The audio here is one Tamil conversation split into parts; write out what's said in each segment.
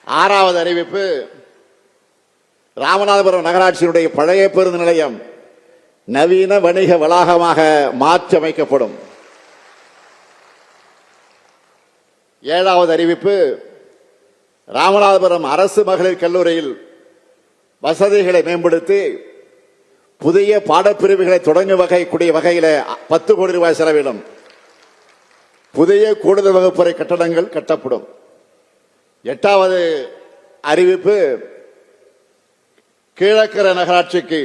ஆறாவது அறிவிப்பு, ராமநாதபுரம் நகராட்சியினுடைய பழைய பேருந்து நிலையம் நவீன வணிக வளாகமாக மாற்றி அமைக்கப்படும். ஏழாவது அறிவிப்பு, ராமநாதபுரம் அரசு மகளிர் கல்லூரியில் வசதிகளை மேம்படுத்தி புதிய பாடப்பிரிவுகளை தொடங்கும் வகையில் 10 கோடி ரூபாய் செலவிடும் புதிய கூடுதல் வகுப்பறை கட்டடங்கள் கட்டப்படும். எட்டாவது அறிவிப்பு, கீழக்கரை நகராட்சிக்கு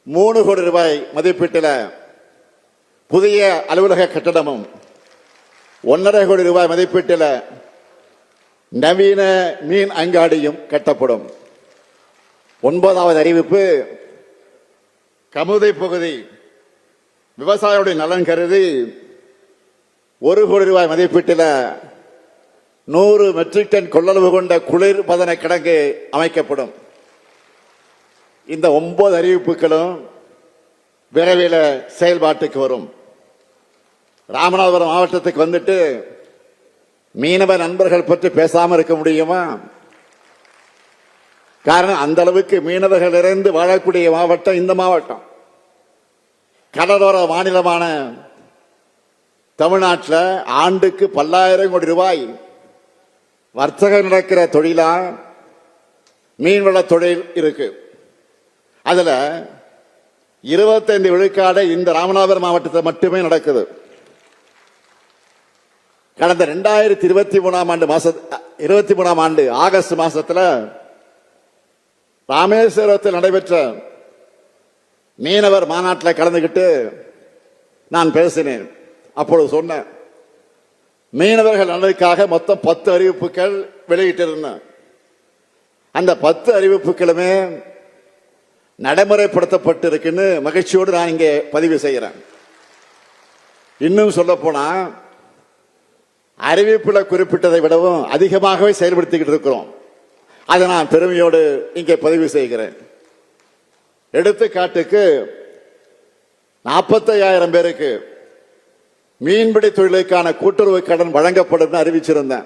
3 கோடி ரூபாய் மதிப்பீட்டில் புதிய அலுவலக கட்டடமும் 1.5 கோடி ரூபாய் மதிப்பீட்டில் நவீன மீன் அங்காடியும் கட்டப்படும். 9வது அறிவிப்பு, கமுதை பகுதி விவசாயிகளுடைய நலன் கருதி 1 கோடி ரூபாய் மதிப்பீட்டில் 100 மெட்ரிக் டன் கொள்ளளவு கொண்ட குளிர்பதன கிடங்கு அமைக்கப்படும். இந்த 9 அறிவிப்புகளும் விரைவில் செயல்பாட்டுக்கு வரும். ராமநாதபுரம் மாவட்டத்துக்கு வந்துட்டு மீனவ நண்பர்கள் பற்றி பேசாம இருக்க முடியுமா? காரணம், அந்த அளவுக்கு மீனவர்கள் நிறைந்து வாழக்கூடிய மாவட்டம் இந்த மாவட்டம். கடலோர மாநிலமான தமிழ்நாட்டில் ஆண்டுக்கு பல்லாயிரம் கோடி ரூபாய் வர்த்தகம் நடக்கிற தொழிலா மீன்வள தொழில் இருக்கு. அதுல 25 விழுக்காடு இந்த ராமநாதபுரம் மாவட்டத்தில் மட்டுமே நடக்குது. கடந்த 2023 ஆண்டு ஆகஸ்ட் மாசத்துல ராமேஸ்வரத்தில் நடைபெற்ற மீனவர் மாநாட்டில் கலந்துகிட்டு நான் பேசினேன். அப்பொழுது சொன்னேன், மீனவர்கள் நலனுக்காக மொத்தம் 10 அறிவிப்புகள் வெளியிட்டிருந்தேன். அந்த 10 அறிவிப்புகளுமே நடைமுறைப்படுத்தப்பட்டிருக்குன்னு மகிழ்ச்சியோடு நான் இங்கே பதிவு செய்கிறேன். இன்னும் சொல்ல போனா, அறிவிப்புல குறிப்பிட்டதை விடவும் அதிகமாகவே செயல்படுத்திக்கிட்டு இருக்கிறோம். அதை நான் பெருமையோடு இங்கே பதிவு செய்கிறேன். எடுத்துக்காட்டுக்கு 45,000 பேருக்கு மீன்பிடி தொழிலுக்கான கூட்டுறவு கடன் வழங்கப்படும் அறிவிச்சிருந்தேன்.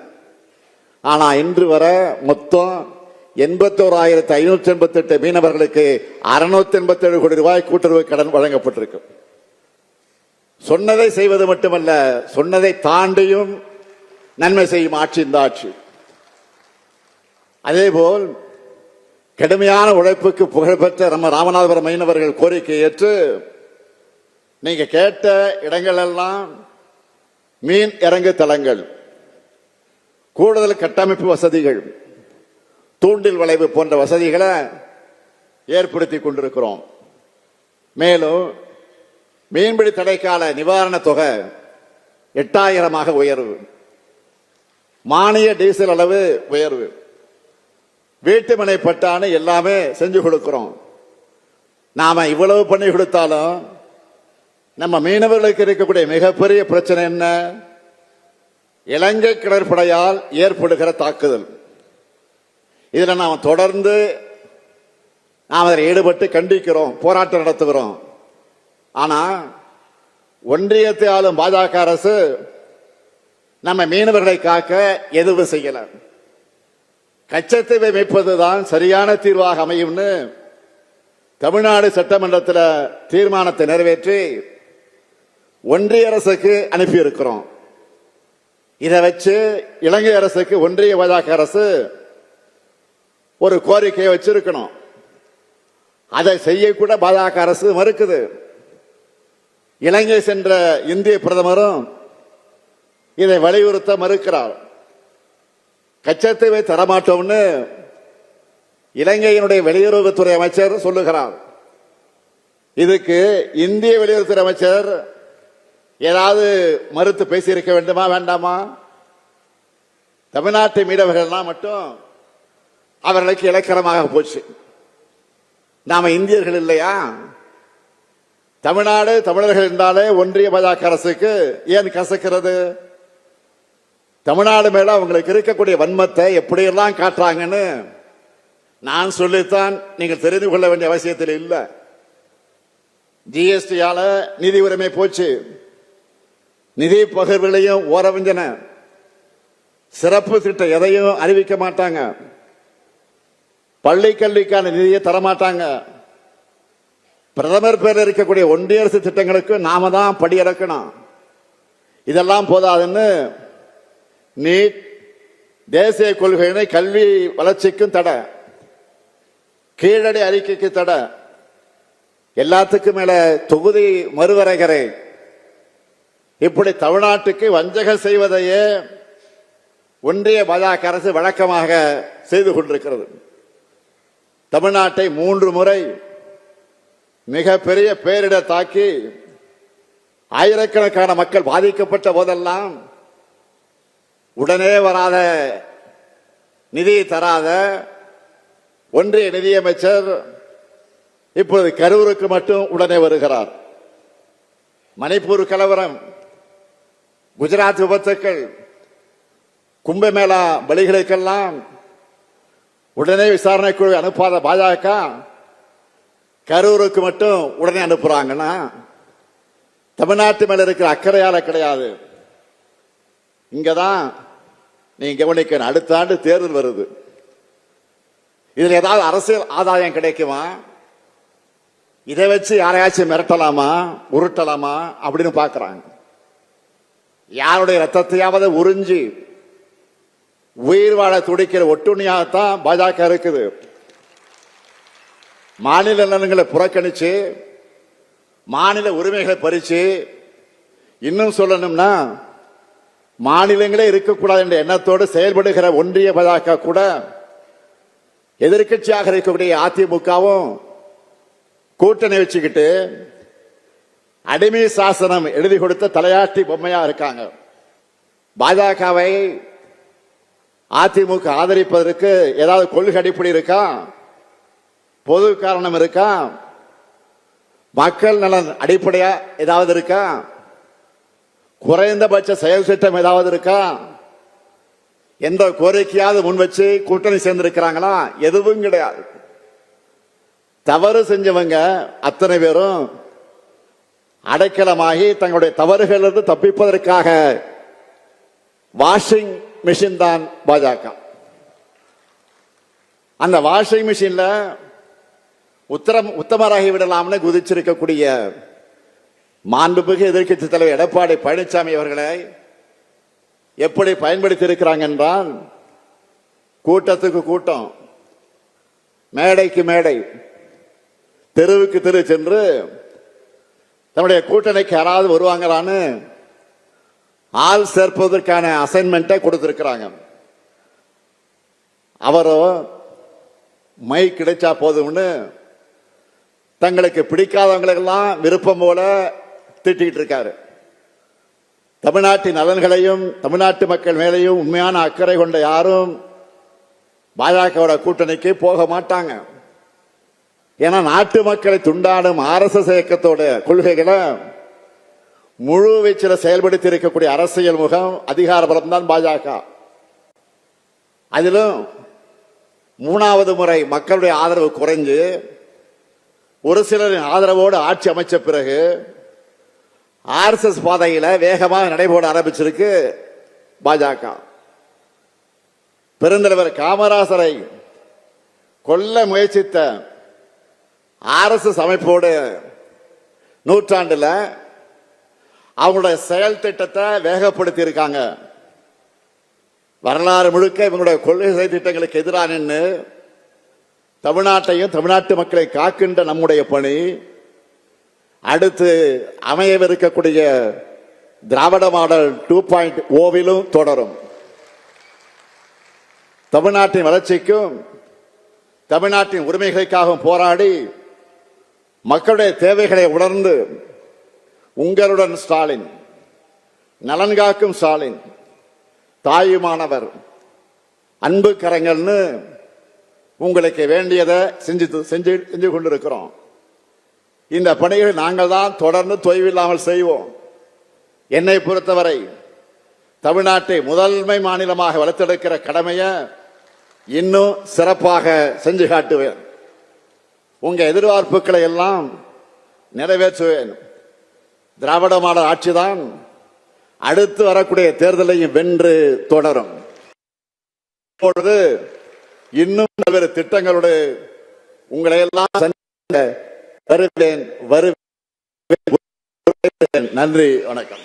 ஆனா இன்று வர மொத்தம் 81,588 மீனவர்களுக்கு 687 கோடி ரூபாய் கூட்டுறவு கடன் வழங்கப்பட்டிருக்கு. சொன்னதை செய்வது மட்டுமல்ல, சொன்னதை தாண்டியும் நன்மை செய்யும் ஆட்சி இந்த ஆட்சி. அதேபோல் கடுமையான உழைப்புக்கு புகழ்பெற்ற நம்ம ராமநாதபுரம் மீனவர்கள் கோரிக்கை ஏற்று நீங்க கேட்ட இடங்கள் எல்லாம் மீன் இறங்கு தளங்கள், கூடுதல் கட்டமைப்பு வசதிகள், தூண்டில் வளைவு போன்ற வசதிகளை ஏற்படுத்தி கொண்டிருக்கிறோம். மேலும் மீன்பிடி தடைக்கால நிவாரண தொகை 8,000 உயர்வு, மானிய டீசல் அளவு உயர்வு, வீட்டுமனை பட்டான எல்லாமே செஞ்சு கொடுக்கிறோம். நாம இவ்வளவு பண்ணி கொடுத்தாலும் நம்ம மீனவர்களுக்கு இருக்கக்கூடிய மிகப்பெரிய பிரச்சனை என்ன? இலங்கை கடற்படையால் ஏற்படுகிற தாக்குதல். இதுல நாம் தொடர்ந்து அதில் ஈடுபட்டு கண்டிக்கிறோம், போராட்டம் நடத்துகிறோம். ஆனா ஒன்றியத்தை ஆளும் பாஜக அரசு நம்ம மீனவர்களை காக்க எதுவும் செய்யல. கச்சத்தீவை மீட்பதுதான் சரியான தீர்வாக அமையும்னு தமிழ்நாடு சட்டமன்றத்தில் தீர்மானத்தை நிறைவேற்றி ஒன்றிய அரசுக்கு அனுப்பியிருக்கிறோம். இதை வச்சு இலங்கை அரசுக்கு ஒன்றிய பாஜக அரசு ஒரு கோரிக்கையை வச்சிருக்கணும். அதை செய்யக்கூட பாஜக அரசு மறுக்குது. இலங்கை சென்ற இந்திய பிரதமரும் இதை வலியுறுத்த மறுக்கிறார். கச்சத்தீவை தரமாட்டோம்னு இலங்கையினுடைய வெளியுறவுத்துறை அமைச்சர் சொல்லுகிறார். இதுக்கு இந்திய வெளியுறவுத்துறை அமைச்சர் ஏதாவது மறுத்து பேசியிருக்க வேண்டுமா வேண்டாமா? தமிழ்நாட்டு மீனவர்கள்லாம் மட்டும் அவர்களுக்கு இலக்கணமாக போச்சு. நாம இந்தியர்கள் இல்லையா? தமிழ்நாடு தமிழர்கள் என்றாலே ஒன்றிய பாஜக அரசுக்கு ஏன் கசக்கிறது? தமிழ்நாடு மேல அவங்களுக்கு இருக்கக்கூடிய வன்மத்தை எப்படியெல்லாம் காட்டுறாங்கன்னு நான் சொல்லித்தான் நீங்கள் தெரிந்து கொள்ள வேண்டிய அவசியத்தில் இல்லை. ஜிஎஸ்டியால நிதி உரிமை போச்சு, நிதி பகிர்வுகளையும் ஓரவஞ்சன, சிறப்பு திட்டம் எதையும் அறிவிக்க மாட்டாங்க. பள்ளி கல்விக்கான நிதியை தரமாட்டாங்க. பிரதமர் பேரில் இருக்கக்கூடிய ஒன்றிய அரசு திட்டங்களுக்கு நாம தான் படியிறக்கணும். இதெல்லாம் போதாதுன்னு நீட், தேசிய கொள்கையினை கல்வி வளர்ச்சிக்கும் தடை, கீழடி அறிக்கைக்கு தடை, எல்லாத்துக்கும் மேல தொகுதி மறுவரைகரை, இப்படி தமிழ்நாட்டுக்கு வஞ்சகம் செய்வதையே ஒன்றிய பாஜக அரசு வழக்கமாக செய்து கொண்டிருக்கிறது. தமிழ்நாட்டை 3 முறை மிகப்பெரிய பேரிடர் தாக்கி ஆயிரக்கணக்கான மக்கள் பாதிக்கப்பட்ட போதெல்லாம் உடனே வராத, நிதி தராத ஒன்றிய நிதியமைச்சர் இப்பொழுது கரூருக்கு மட்டும் உடனே வருகிறார். மணிப்பூர் கலவரம், குஜராத் விபத்துக்கள், கும்பமேளா பலிகளுக்கெல்லாம் உடனே விசாரணை குழு அனுப்பாத பாஜக கரூருக்கு மட்டும் உடனே அனுப்புறாங்கன்னா தமிழ்நாட்டு மேல இருக்கிற அக்கறையால கிடையாது. இங்கதான் நீங்க கவனிக்கணும். அடுத்த ஆண்டு தேர்தல் வருது. இதுல ஏதாவது அரசியல் ஆதாயம் கிடைக்குமா? இதை வச்சு யாரையாச்சும் மிரட்டலாமா, உருட்டலாமா அப்படின்னு பாக்குறாங்க. யாருடைய ரத்தத்தையாவது உறிஞ்சி உயிர் வாழ துடிக்கிற ஒட்டுணியாகத்தான் பாஜக இருக்குது. மாநில நலன்களை புறக்கணிச்சு, மாநில உரிமைகளை பறிச்சு, இன்னும் சொல்லணும்னா மாநிலங்களே இருக்கக்கூடாது என்ற எண்ணத்தோடு செயல்படுகிற ஒன்றிய பாஜக கூட எதிர்கட்சியாக இருக்கக்கூடிய அதிமுகவும் கூட்டணி வச்சுக்கிட்டு அடிமை சாசனம் எழுதி கொடுத்த தலையாட்டி பொம்மையா இருக்காங்க. பாஜகவை அதிமுக ஆதரிப்பதற்கு ஏதாவது கொள்கை அடிப்படை இருக்கா? பொது காரணம் இருக்கா? மக்கள் நலன் அடிப்படையா ஏதாவது இருக்கா? குறைந்தபட்ச செயல் திட்டம் ஏதாவது இருக்கா? எந்த கோரிக்கையாவது முன் வச்சு கூட்டணி சேர்ந்திருக்கிறாங்களா? எதுவும் கிடையாது. தவறு செஞ்சவங்க அத்தனை பேரும் அடைக்கலமாகி தங்களுடைய தவறுகளிலிருந்து தப்பிப்பதற்காக வாஷிங் மிஷின் தான் பாஜக. அந்த வாஷிங் மிஷின்ல உத்தமராகி விடலாம்னு குதிச்சிருக்கக்கூடிய மாண்புமிகு எதிர்க்கட்சி தலைவர் எடப்பாடி பழனிசாமி அவர்களை எப்படி பயன்படுத்தி இருக்கிறாங்க என்றால், கூட்டத்துக்கு கூட்டம், மேடைக்கு மேடை, தெருவுக்கு தெரு சென்று தன்னுடைய கூட்டணிக்கு யாராவது வருவாங்களான்னு ஆள் சேர்ப்பதற்கான அசைன்மெண்ட்டை கொடுத்திருக்கிறாங்க. அவரோ மைக் கிடைச்சா போதும்னு தங்களுக்கு பிடிக்காதவங்களுக்கெல்லாம் விருப்பம் போல திட்டிக்கிட்டு இருக்காரு. தமிழ்நாட்டின் நலன்களையும் தமிழ்நாட்டு மக்கள் மேலையும் உண்மையான அக்கறை கொண்ட யாரும் பாஜகவோட கூட்டணிக்கு போக மாட்டாங்க. ஏன்னா நாட்டு மக்களை துண்டாடும் RSS இயக்கத்தோட கொள்கைகளை முழு வீச்சில் செயல்படுத்தி இருக்கக்கூடிய அரசியல் முகம், அதிகார பலம் தான் பாஜக. அதிலும் 3வது முறை மக்களுடைய ஆதரவு குறைஞ்சு ஒரு சிலரின் ஆதரவோடு ஆட்சி அமைச்ச பிறகு RSS பாதையில வேகமாக நடைபோட ஆரம்பிச்சிருக்கு பாஜக. பெருந்தலைவர் காமராசரை கொல்ல முயற்சித்த RSS அமைப்போடு நூற்றாண்டுல அவங்களுடைய செயல் திட்டத்தை வேகப்படுத்தி இருக்காங்க. வரலாறு முழுக்க இவங்களுடைய கொள்கை திட்டங்களுக்கு எதிராக நின்று தமிழ்நாட்டையும் தமிழ்நாட்டு மக்களை காக்கின்ற நம்முடைய பணி அடுத்து அமையவிருக்கக்கூடிய திராவிட மாடல் 2.0 தொடரும். தமிழ்நாட்டின் வளர்ச்சிக்கும் தமிழ்நாட்டின் உரிமைகளுக்காகவும் போராடி மக்களுடைய தேவைகளை உணர்ந்து உங்களுடன் ஸ்டாலின், நலன் காக்கும் ஸ்டாலின், தாயுமானவர், அன்பு கரங்கள்னு உங்களுக்கு வேண்டியதை செஞ்சு கொண்டிருக்கிறோம். இந்த பணிகளை நாங்கள் தான் தொடர்ந்து தொய்வில்லாமல் செய்வோம். என்னை பொறுத்தவரை தமிழ்நாட்டை முதன்மை மாநிலமாக வளர்த்தெடுக்கிற கடமையை இன்னும் சிறப்பாக செஞ்சு காட்டுவேன். உங்க எதிர்பார்ப்புகளை எல்லாம் நிறைவேற்றுவேன். திராவிட மாடல் ஆட்சிதான் அடுத்து வரக்கூடிய தேர்தலையும் வென்று தொடரும். இப்பொழுது இன்னும் பல்வேறு திட்டங்களோடு உங்களை எல்லாம் சந்திக்க வருவேன். நன்றி, வணக்கம்.